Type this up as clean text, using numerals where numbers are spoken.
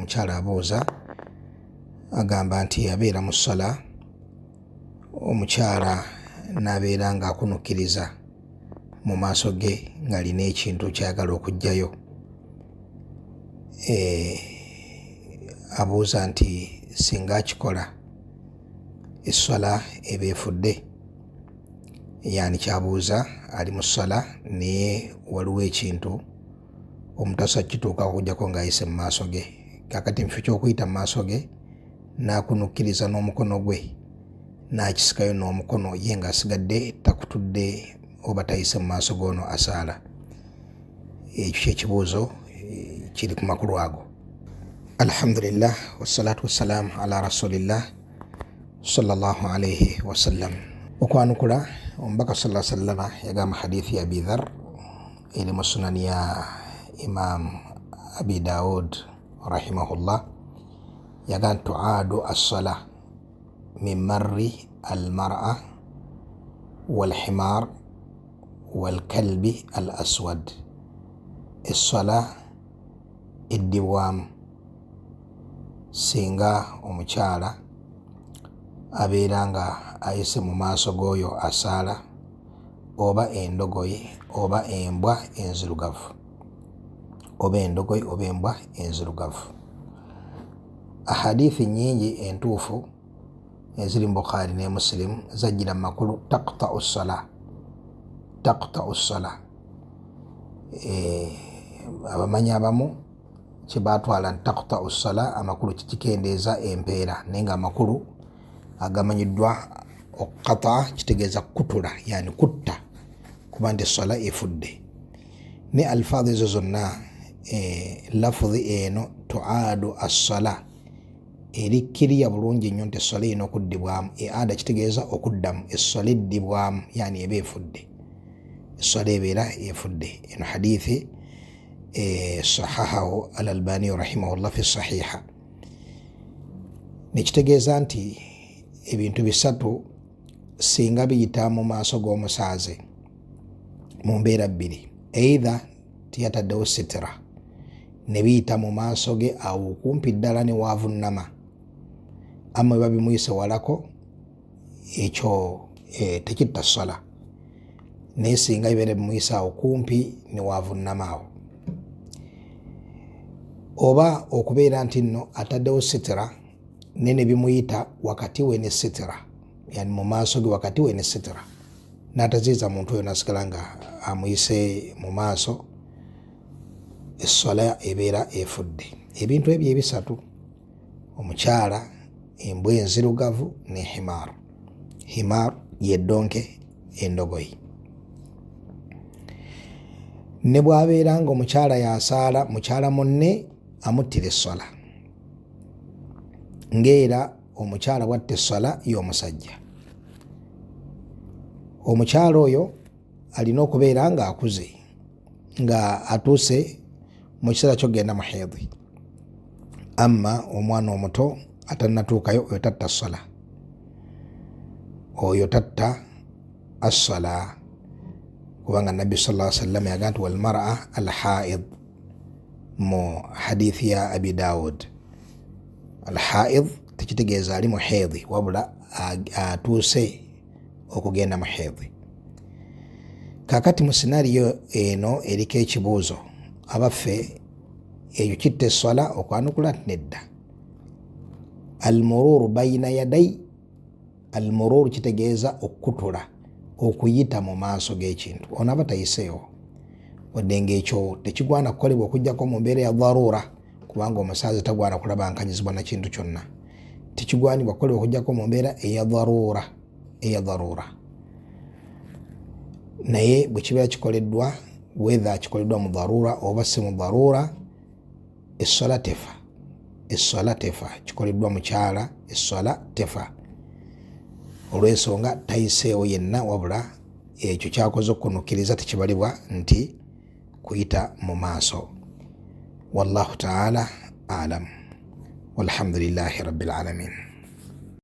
omukyala abuuza agamba nti abeera mu ssala omukyala n'abeera ng'akunukkiriza mu maaso ge ng'alina ekintu ky'ayagala okuggyayo. Abuuza nti singa akikola essala eba efudde. Yani ky'abuuza ali mu ssala naye waliwo ekintu omutaso kituuka okuggyako ng'ayise mu maaso ge. Kaakati mu kifo ky'okuyita mu maaso ge n'akunukkiriza n'omukono gwe n'akisikayo n'omukono ye ng'asigadde takutudde oba tayise mu maaso g'ono asaala. Ekyo ky'ekibuuzo kiri ku makulu ago. Alhamdulillah wassalatu wassalaamu ala rasulillah sallallahu alayhi wasallam. Okwanukula omubaka sallallahu alayhi wasallama yagamba hadithi ya Abi Dharr eri mu sunani ya Imam Abi Daud rahimahullah yagamba tu'adu as-sala min marri al-mar'a wal-himar wal-kalbi al-aswad. Essala eddibwamu singa omukyala abeera nga ayise mu maaso g'oyo asaala oba endogoyi oba embwa enzirugavu Ahadithi nyingi entuufu eziri mu Bukhari ne Muslim zajjira mu makulu taqta'u ssala. Abamanyi abamu kye baatwala nti taqta'u ssala amakulu kikendeeza empeera naye nga amakulu agamanyiddwa okukata kitegeeza kutula, yani kutta, kuba nti essala efudde. Ne alfaadhi ezo zonna lafudhi eno tu'adu as-sala erikkiriya bulungi nnyo nti essala erina okuddibwamu. Ada kitegeeza okuddamu, essala eddibwamu yani eba efudde, essala ebeera efudde. Eno hadithi sahahahu al-Albani rahimahullah fi sahiha. Nekitegeeza nti ebintu bisatu singa biyita mu maaso g'omusaaze mu mbeera bbiri, either tiyataddewo sitira ne biyita mu maaso ge awo kumpi ddala ne waavunnama, ama bwe babimuyise walako ekyo tekitta ssala, naye singa bibeera bimuyise awo kumpi ne waavunnama awo, oba okubeera nti nno ataddewo sitira ne ne bimuyita wakati we ne sitira, yani mu maaso ge wakati we ne sitira, n'ataziiza muntu oyo nasigala nga amuyise mu maaso, essala ebeera efudde. Ebintu ebyo ebisatu, omukyala, embwa enzirugavu ne himar. Himar yeddonke, endogoyi. Ne bw'abeera nga omukyala yasaala mukyala munne amuttira essala, ng'era omukyala bw'atta essala y'omusajja. Omukyala oyo alina okubeera nga akuze, nga atuuse mu kiseera ky'okugenda mu hedhi. Amma omwana omuto atannatuukayo oyo tatta ssala, oyo tatta as-sala, kubanga Nabbi sallallahu alayhi wa sallam yagamba nti wal mar'a al-haid mu hadithi ya Abi Daud. Al-haid tekitegeeza ali mu hedhi, wabula atuuse okugenda mu hedhi. Kaakati mu sinariyo eno eriko ekibuuzo, abaffe eyo kitta essala? Okwanukula nti nedda. Al-mururu bayina yaday, al-mururu kitegeeza okutula, okuyita mu maaso g'ekintu. Ono aba tayiseewo, wadde ng'ekyo tekigwana kukolebwa okuggyako mu mbeera ya dharura, kubanga omusaazi tagwana kulaba nkanyizibwa na kintu kyonna. Tekigwanibwa kukolebwa okuggyako mu mbeera eya dharura. Naye bwe kibeera kikoleddwa, whether kikoleddwa mu dharura oba si mu dharura, essala tefa. Kikoleddwa mukyala, essala tefa, olw'ensonga tayiseewo yenna, wabula ekyo kyakoze okunukkiriza tekibalibwa nti kuyita mu maaso. Wallahu ta'ala alam. Walhamdulillahi rabbil alamin.